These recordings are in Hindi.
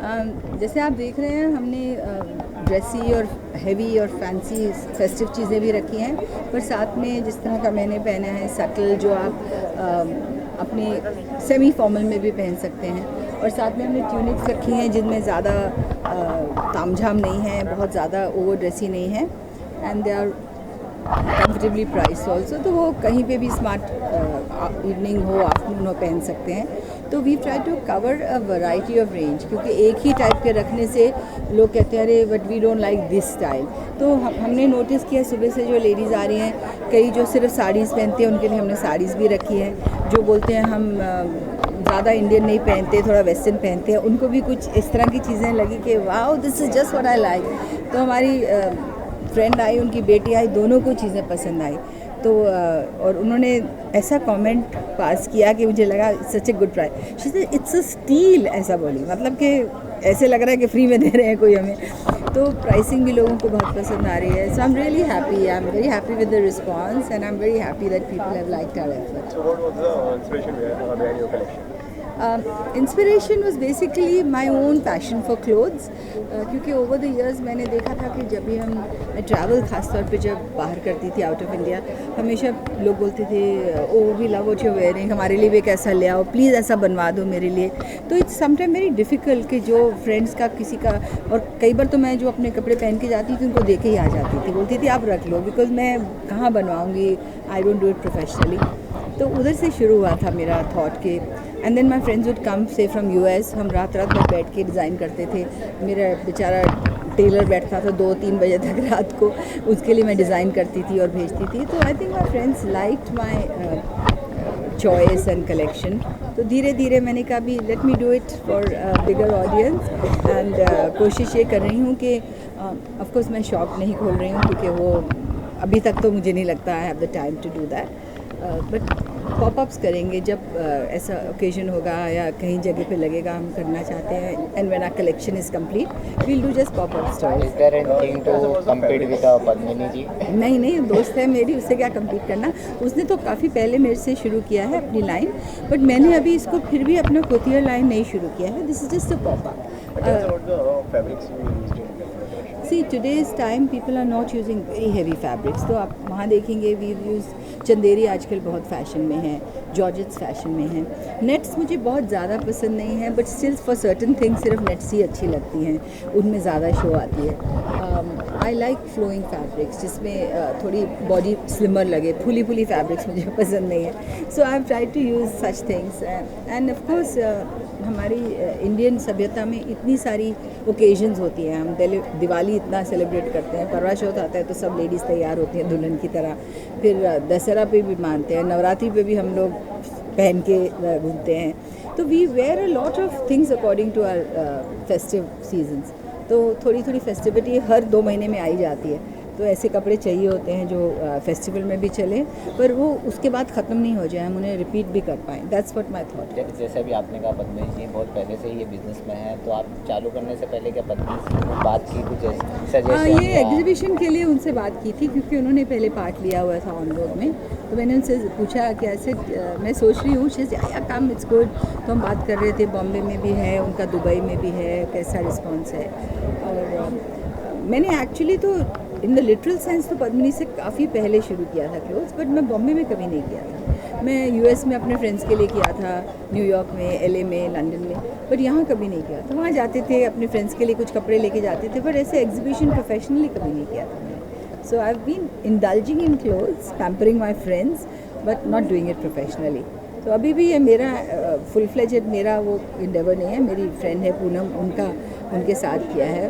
जैसे आप देख रहे हैं हमने ड्रेसी और हेवी और फैंसी फेस्टिव चीज़ें भी रखी हैं, पर साथ में जिस तरह का मैंने पहना है सटल, जो आप अपने सेमी फॉर्मल में भी पहन सकते हैं, और साथ में हमने ट्यूनिक्स रखी हैं जिनमें ज़्यादा तामझाम नहीं है, बहुत ज़्यादा ओवर ड्रेसी नहीं है, and they are comfortably price also, तो वो कहीं पे भी स्मार्ट इवनिंग हो, आफ्टरनून हो, पहन सकते हैं। तो we try to cover a variety of range, क्योंकि एक ही टाइप के रखने से लोग कहते हैं अरे but we don't like this style. तो हमने नोटिस किया सुबह से जो लेडीज़ आ रही हैं, कई जो सिर्फ साड़ीज़ पहनती हैं उनके लिए हमने साड़ीज़ भी रखी है, जो बोलते हैं हम ज़्यादा इंडियन नहीं पहनते, थोड़ा वेस्टर्न पहनते हैं, उनको भी कुछ इस तरह की चीज़ें लगी कि wow this is just what I like. तो हमारी फ्रेंड आई, उनकी बेटी आई, दोनों को चीज़ें पसंद आई, तो और उन्होंने ऐसा कमेंट पास किया कि मुझे लगा such a good price. She said it's a steal, ऐसा बोली, मतलब कि ऐसे लग रहा है कि फ्री में दे रहे हैं कोई हमें। तो प्राइसिंग भी लोगों को बहुत पसंद आ रही है। So I am really happy, I am very happy with the response, and I am very happy that people have liked our effort. So what was the inspiration behind your collection? Inspiration was basically my own passion for clothes, क्योंकि ओवर द ईयर्स मैंने देखा था कि जब भी मैं ट्रैवल ख़ासतौर पे जब बाहर करती थी आउट ऑफ इंडिया, हमेशा लोग बोलते थे oh we love what you are wearing, हमारे लिए भी एक ऐसा ले आओ, प्लीज़ ऐसा बनवा दो मेरे लिए। तो इट्स समटाइम वेरी डिफ़िकल्ट कि जो फ्रेंड्स का किसी का, और कई बार तो मैं जो अपने कपड़े पहन के जाती थी उनको देख के ही आ जाती थी, बोलती थी आप रख लो, बिकॉज मैं कहाँ बनवाऊँगी, I don't do it professionally. तो उधर से शुरू हुआ था मेरा थॉट के, and then my friends would come say from US, हम रात रात भर बैठ के डिज़ाइन करते थे। मेरा बेचारा टेलर बैठता था 2-3 बजे तक रात को, उसके लिए मैं डिज़ाइन करती थी और भेजती थी। तो I think my friends liked my choice and collection. तो धीरे धीरे मैंने कहा भी let me do it for bigger audience, and कोशिश ये कर रही हूँ कि ऑफ कोर्स मैं शॉप नहीं खोल रही हूँ, क्योंकि वो अभी तक तो मुझे नहीं लगता I have the time to do that, but popups करेंगे जब ऐसा ओकेजन होगा या कहीं जगह पे लगेगा हम करना चाहते हैं, and when our collection is complete we will do just popup stores. Is there anything to compete with Padmini ji? नहीं नहीं, दोस्त है मेरी, उससे क्या कम्पीट करना। उसने तो काफ़ी पहले मेरे से शुरू किया है अपनी लाइन, बट मैंने अभी इसको फिर भी अपना खुद लाइन नहीं शुरू किया है। This is just a popup. About the fabrics you used in the collection. See today's time people are not using very heavy fabrics, तो आप वहाँ देखेंगे वी यूज़ चंदेरी आजकल बहुत फैशन में है, जॉर्जेट्स फैशन में है। नेट्स मुझे बहुत ज़्यादा पसंद नहीं है, but still for certain things सिर्फ नेट्स ही अच्छी लगती हैं, उनमें ज़्यादा शो आती है। आई लाइक फ्लोइंग फैब्रिक्स जिसमें थोड़ी बॉडी स्लिमर लगे, फुली फुली फैब्रिक्स मुझे पसंद नहीं है। So I have tried to use such things, and of course हमारी इंडियन सभ्यता में इतनी सारी ओकेजन्स होती हैं। हम दिवाली इतना सेलिब्रेट करते हैं, करवा चौथ आता है तो सब लेडीज़ तैयार होती हैं दुल्हन की तरह, फिर दशहरा पे भी मानते हैं, नवरात्रि पे भी हम लोग पहन के घूमते हैं। तो we wear a lot of things according to our festive seasons. तो थोड़ी थोड़ी फेस्टिविटी हर 2 महीने में आई जाती है, तो ऐसे कपड़े चाहिए होते हैं जो फेस्टिवल में भी चले, पर वो उसके बाद ख़त्म नहीं हो जाए, हम उन्हें रिपीट भी कर पाएँ। That's what my thought. जैसे भी आपने कहा पद्मिनी जी बहुत पहले से ही ये बिजनेस में है, तो आप चालू करने से पहले क्या पद्मिनी जी से बात की, कुछ सजेशन? ये एग्जीबिशन के लिए उनसे बात की थी, क्योंकि उन्होंने पहले पार्ट लिया हुआ था ऑन रोड में, तो मैंने उनसे पूछा कि ऐसे मैं सोच रही हूँ, या काम इट्स गुड। तो हम बात कर रहे थे, बॉम्बे में भी है उनका, दुबई में भी है, कैसा रिस्पॉन्स है। और मैंने एक्चुअली तो इन द लिटरल सेंस तो पद्मिनी से काफ़ी पहले शुरू किया था क्लोथ्स, बट मैं बॉम्बे में कभी नहीं किया था। मैं यूएस में अपने फ्रेंड्स के लिए किया था, न्यूयॉर्क में, एलए में, लंदन में, बट यहाँ कभी नहीं किया था। वहाँ जाते थे अपने फ्रेंड्स के लिए कुछ कपड़े लेके जाते थे, पर ऐसे एग्जीबिशन प्रोफेशनली कभी नहीं किया था मैंने। So I have been indulging in clothes, pampering my friends, but not doing it professionally. तो अभी भी ये मेरा फुल फ्लेजेड मेरा वो इंडेवर नहीं है। मेरी फ्रेंड है पूनम, उनके साथ किया है,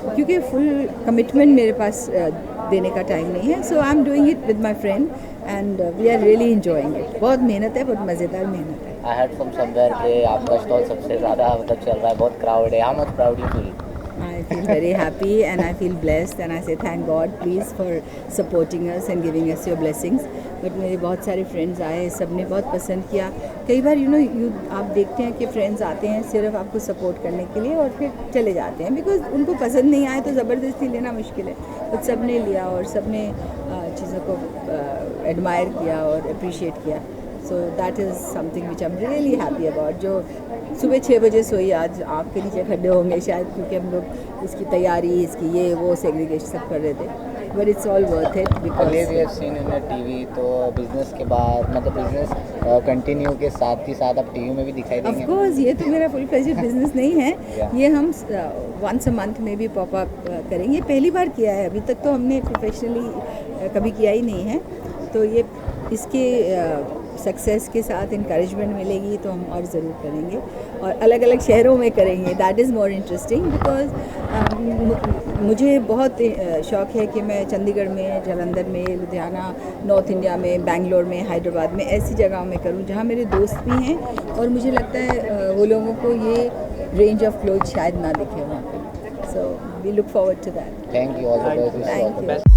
क्योंकि फुल कमिटमेंट मेरे पास देने का टाइम नहीं है। So I am doing it with my friend and we are really enjoying it. बहुत मेहनत है, बहुत मज़ेदार मेहनत है। आई हर्ड फ्रॉम समवेयर कि आपका स्टॉल सबसे ज़्यादा मतलब चल रहा है, बहुत क्राउड है। How much proud you feel? I feel very happy and I feel blessed and I say thank God please for supporting us and giving us your blessings. But मेरे बहुत सारे फ्रेंड्स आए, सब ने बहुत पसंद किया। कई बार आप देखते हैं कि फ्रेंड्स आते हैं सिर्फ आपको सपोर्ट करने के लिए और फिर चले जाते हैं, बिकॉज उनको पसंद नहीं आए तो ज़बरदस्ती लेना मुश्किल है। बट सब ने लिया और सब ने चीज़ों को एडमायर किया और अप्रिशिएट किया। So that is something which I am really happy about. जो सुबह 6 बजे सोई आज, आँख के नीचे खड्डे होंगे शायद, क्योंकि हम लोग इसकी तैयारी, इसकी ये वो सेग्रीगेशन सब कर रहे थे, but it's all worth it Earlier we because have seen in a TV, तो बिजनेस के बाद मतलब बिजनेस कंटिन्यू के साथ ही साथ आप टीवी में भी दिखाई ऑफ देंगे। कोर्स ये तो मेरा फुल फ्लेजेड बिजनेस नहीं है, Yeah. ये हम वंस अ मंथ में भी पॉप अप करेंगे। पहली बार किया है, अभी तक तो हमने प्रोफेशनली कभी किया ही नहीं है, तो ये इसके सक्सेस के साथ इंकरेजमेंट मिलेगी तो हम और ज़रूर करेंगे, और अलग अलग शहरों में करेंगे। That is more interesting because मुझे बहुत शौक़ है कि मैं चंडीगढ़ में, जालंधर में, लुधियाना, नॉर्थ इंडिया में, बेंगलोर में, हैदराबाद में, ऐसी जगहों में करूं जहां मेरे दोस्त भी हैं, और मुझे लगता है वो लोगों को ये रेंज ऑफ क्लोथ शायद ना दिखे वहाँ पे। So we look forward to that. Thank you, all the best. Thank you.